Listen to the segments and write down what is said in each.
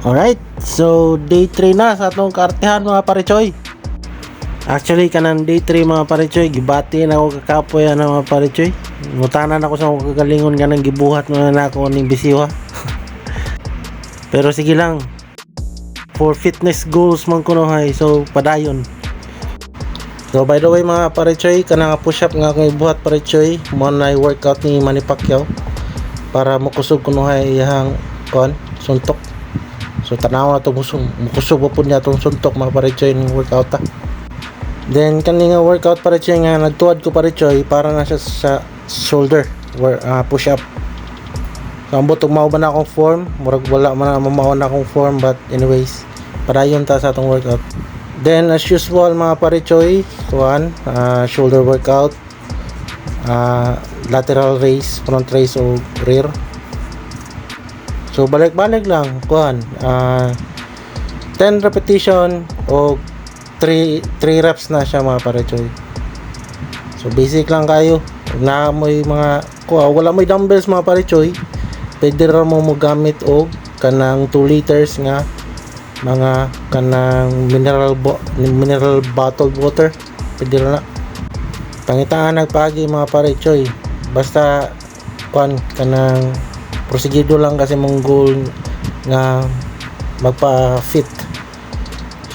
Alright, so day 3 na sa atong kaartehan mga parechoy. Actually kanang day 3 mga parechoy, gibati na ako kakapoy mga parechoy. Ngutanan ako sa akong kagalingon nga nang gibuhat na ako ning bisiwa. Pero sige lang, for fitness goals man kuno hay, so padayon. So by the way mga parechoy, kanang push up nga akong ibuhat parechoy, mo na workout ni Manny Pacquiao para makusog kuno hay iyang suntok. So tanaw na ito mukusog po niya itong suntok mga parechoy ng workout Then kani nga workout parechoy nga nagtuwad ko parechoy para na siya sa shoulder push up. So ambot mao ba na akong form, murag wala man na mao na akong form, but anyways padayon ta sa atong workout. Then as usual mga parechoy, shoulder workout, lateral raise, front raise o rear. So balik-balik lang 10 repetition o 3 reps na siya mga parechoy. So basic lang kayo. Na mo'y mga wala mo'y dumbbells mga parechoy, pwede ra mo gamit og kanang 2 liters nga mga kanang mineral bottled water, pwede ra na. Pangitaan nagpagi mga parechoy, basta kanang prosigido lang kasi mong goal nga magpa-fit.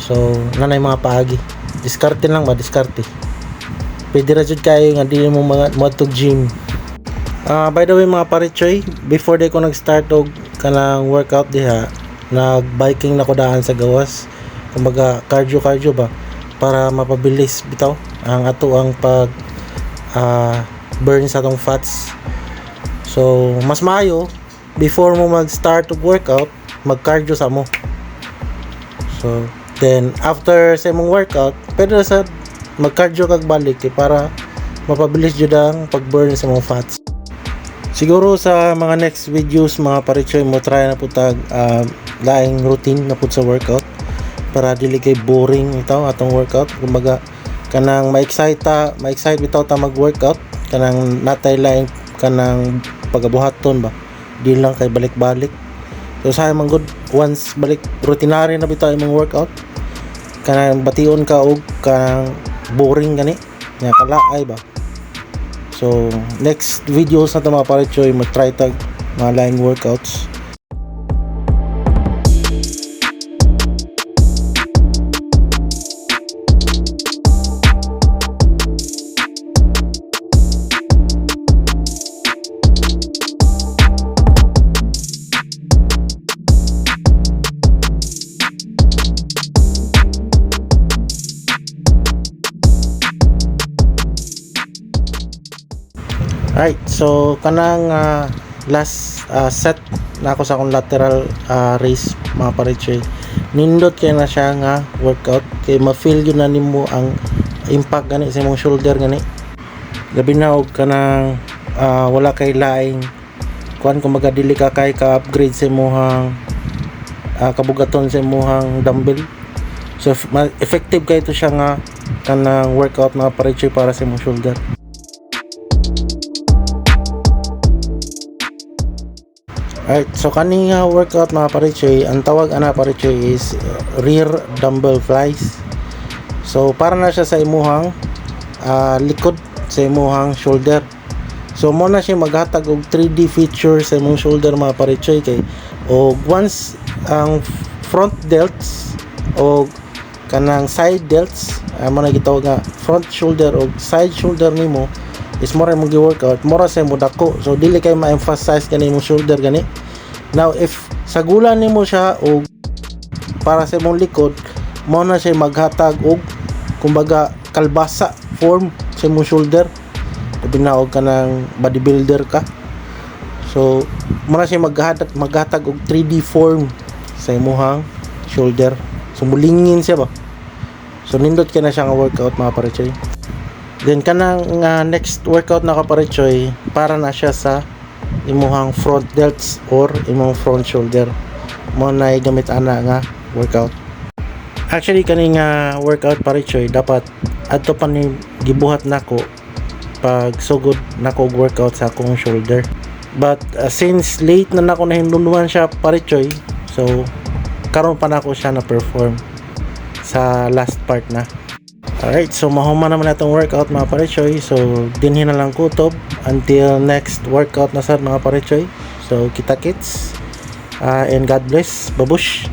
So nanay mga paagi, diskarte lang ba, diskarte. Pwede ra jud kayo nga dili mo mga matug gym. By the way mga parechoy, before day ko nag-start og kanang workout diha, nag-biking na ko daan sa gawas. Kumbaga cardio ba para mapabilis bitaw ang pag burn sa tong fats. So mas maayo before mo mag-start og workout, mag-cardio sa mo. So then after sa imong workout, pwede sa mag-cardio kag balik para mapabilis jud ang pag-burn sa imong fats. Siguro sa mga next videos mga parechoy, mo try na po tag laing routine na po sa workout para dili kay boring itaw atong workout. Kumbaga kanang ma-excite bitaw ta mag-workout, kanang natay laing kanang pagabuhaton ba, di lang kay balik-balik. So sa man good, once balik routinary na bitaw imong workout, kanang bation ka og kanang boring gani nga kalaay ba. So next videos na to mga parechoy, mag-try tag mga laing workouts. Right, so kanang last set na ako sa akong lateral raise mga parechoy. Nindot kay na siya nga workout, kay ma-feel yun na nimo ang impact gani sa imong shoulder gani. Labi na og kanang wala kay laing kumbaga dili ka kay ka-upgrade sa imong kabugaton sa imong dumbbell. So effective kay to siya nga kanang workout mga parechoy para sa imong shoulder. Alright, so kani nga workout mga parechoy, ang tawag parechoy is rear dumbbell flies. So para na siya sa imuhang likod sa imuhang shoulder. So mo na siya maghatag og 3D feature sa imong shoulder mga parechoy, kay o once ang front delts o kanang side delts, mo na gitawag nga front shoulder o side shoulder nimo is more imong gi-workout, more sa imong dako. So dili kay ma-emphasize kani imong shoulder gani. Now if sagulan nimo siya o para sa imong likod, mo na siya maghatag og kumbaga kalbasa form sa imong shoulder. Binaog ka ng bodybuilder ka. So mo na siya maghatag og 3D form sa imong shoulder. So mulingin siya ba. So nindot ka na siya nga workout mga parechoy. Then kanang next workout na kaparechoy, para na siya sa imuhang front delts or imong front shoulder. Mo na gamit ana nga workout. Actually kani nga workout parechoy, dapat adto pa ni gibuhat nako pag sugod nako workout sa akong shoulder. But since late na nako nahindunduman siya parechoy, so karon pa na ako siya na perform sa last part na. Alright, so mahuma naman na itong workout mga parechoy. So dinhin na lang kutob until next workout na sad mga parechoy. So kita kits and God bless, babush.